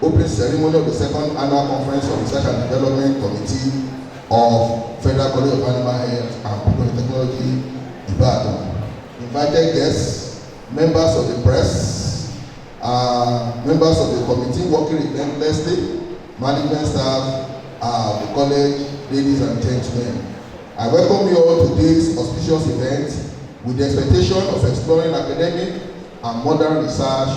opening ceremony of the second annual conference of Research and Development Committee of Federal College of Animal Health and People Technology, Ibadan. Invited guests, members of the press, members of the committee working relentlessly, management staff, the college, ladies and gentlemen. I welcome you all to this auspicious event with the expectation of exploring academic and modern research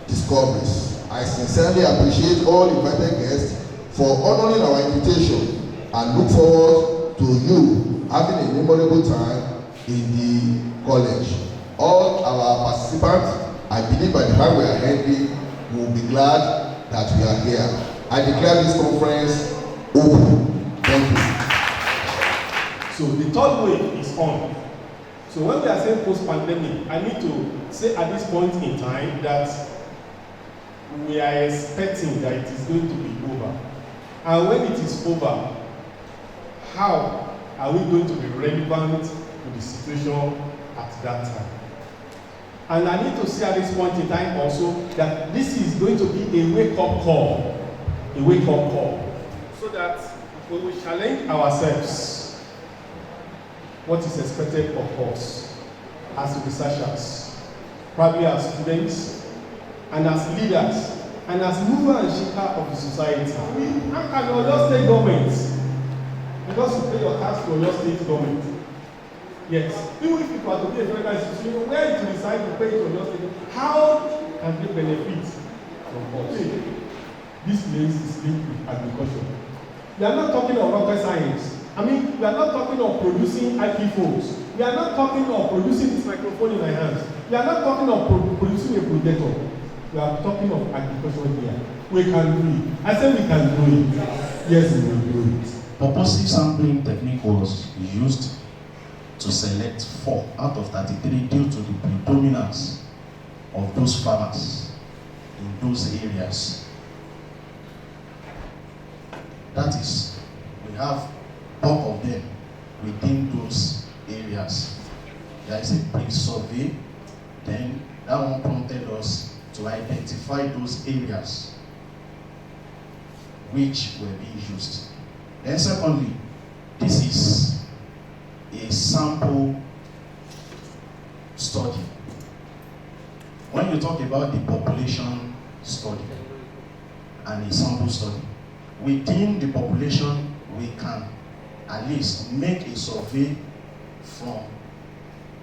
discoveries. I sincerely appreciate all invited guests for honoring our invitation and look forward to you having a memorable time in the college. All our participants, I believe by the time we are ending, will be glad that we are here. I declare this conference open. Thank you. So the third wave is on. So when we are saying post-pandemic, I need to say at this point in time that we are expecting that it is going to be over. And when it is over, how are we going to be relevant to the situation at that time? And I need to say at this point in time also that this is going to be a wake-up call. A wake-up call. So that we will challenge ourselves what is expected of us as researchers, probably as students, and as leaders, and as mover and shaker of the society. And your state government, because you pay your tax to your state government. Yes, even if it was to be a federal institution, where you decide to pay to your state, how can they benefit from us? This place is linked with agriculture. We are not talking of rocket science. I mean, we are not talking of producing IP phones. We are not talking of producing this microphone in my hands. We are not talking of producing a projector. We are talking of agriculture here. We can do it. I said we can do it. Yes, we will do it. Purposive sampling technique was used to select 4 out of 33 due to the predominance of those farmers in those areas. That is, we have bulk of them within those areas. There is a pre-survey, then that one prompted us to identify those areas which were being used. Then secondly, this is a sample study. When you talk about the population study and a sample study, within the population we can at least make a survey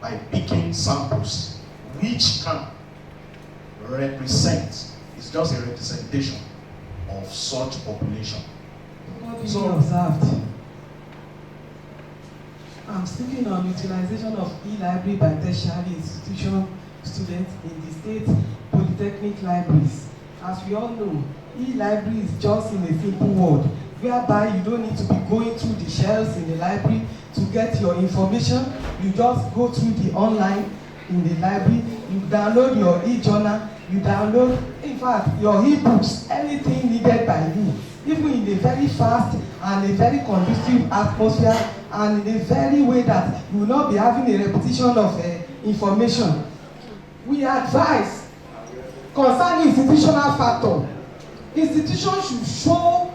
by picking samples which can represent, it's just a representation of such population. So observed. I'm speaking on utilization of e-library by tertiary institution students in the state polytechnic libraries. As we all know, e-library is just in a simple word, whereby you don't need to be going through the shelves in the library to get your information. You just go through the online in the library, you download your e-journal, you download, in fact, your e-books, anything needed by you, even in a very fast and a very conducive atmosphere, and in a very way that you will not be having a repetition of information. We advise concerning institutional factor, institutions should show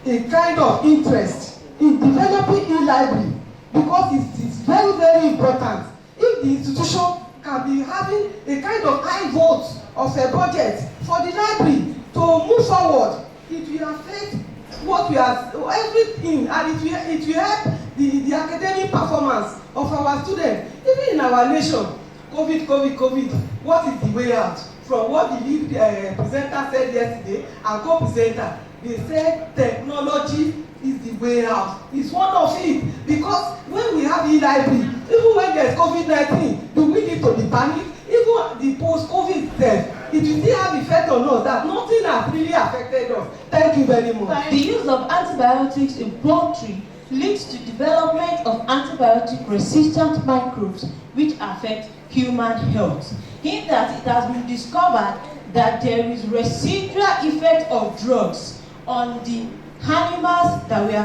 a kind of interest in developing e-library because it is very, very important. If the institution can be having a kind of high vote of a budget for the library to move forward, it will affect what we are, everything, and it will help the academic performance of our students. Even in our nation, COVID, what is the way out? From what the lead presenter said yesterday and co-presenter, they said technology is the way out. It's one of it, because when we have e-library, even when there's COVID-19, do we need to be panicked? Even the post-COVID death, it will still have effect on us that nothing has really affected us. Thank you very much. The use of antibiotics in poultry leads to development of antibiotic-resistant microbes which affect human health. In that it has been discovered that there is residual effect of drugs on the animals that we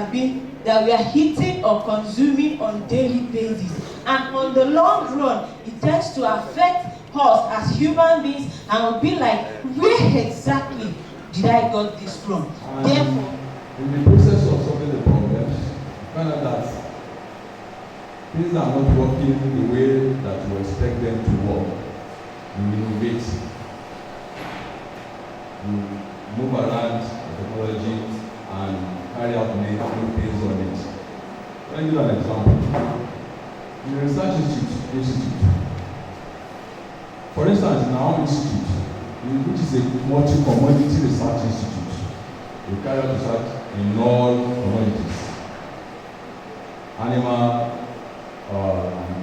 are eating or consuming on daily basis, and on the long run it tends to affect us as human beings, and will be like, where exactly did I got this from? Therefore, in the process of solving the problems, you find out that things are not working the way that you expect them to work. You innovate, you move around the technology and carry out new things on it. Let me give an example. In the research institute, for instance, in our institute, which is a multi-commodity research institute, we carry out research in all commodities, animal,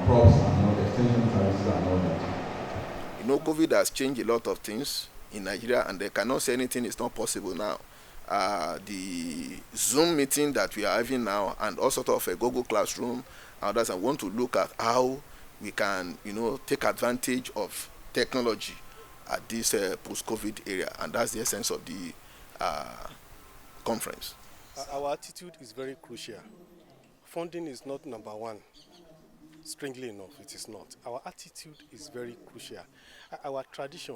crops, and all extension services and all that. You know, COVID has changed a lot of things in Nigeria, and they cannot say anything is not possible now. The Zoom meeting that we are having now, and all sort of a Google Classroom, others, and want to look at how we can, take advantage of technology at this post-COVID area, and that's the essence of the conference. Our attitude is very crucial. Funding is not number one. Strangely enough, it is not. Our attitude is very crucial. Our tradition,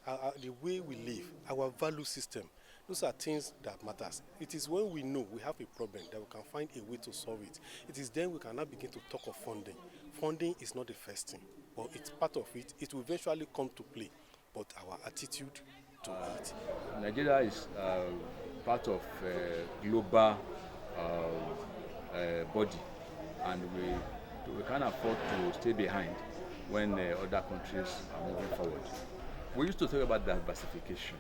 the way we live, our value system, those are things that matters. It is when we know we have a problem that we can find a way to solve it. It is then we can now begin to talk of funding. Funding is not the first thing, but it's part of it. It will eventually come to play, but our attitude to it. Nigeria is part of a global body, and we can't afford to stay behind when other countries are moving forward. We used to talk about diversification.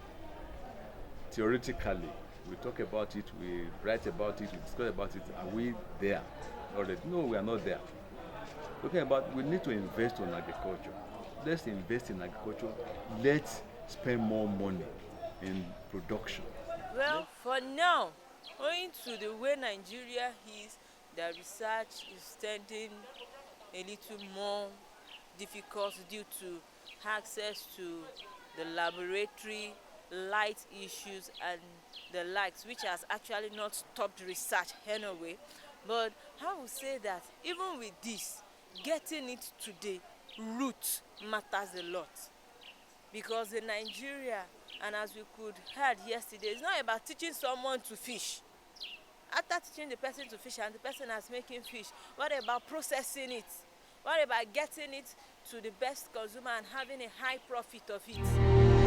Theoretically, we talk about it, we write about it, we discuss about it. Are we there already? No, we are not there. Talking about, we need to invest in agriculture. Let's invest in agriculture. Let's spend more money in production. Well, for now, owing to the way Nigeria is, the research is tending a little more difficult due to access to the laboratory, light issues and the likes, which has actually not stopped research anyway. But I would say that even with this, getting it to the root matters a lot. Because in Nigeria, and as we could heard yesterday, it's not about teaching someone to fish. After teaching the person to fish and the person is making fish, what about processing it? What about getting it to the best consumer and having a high profit of it?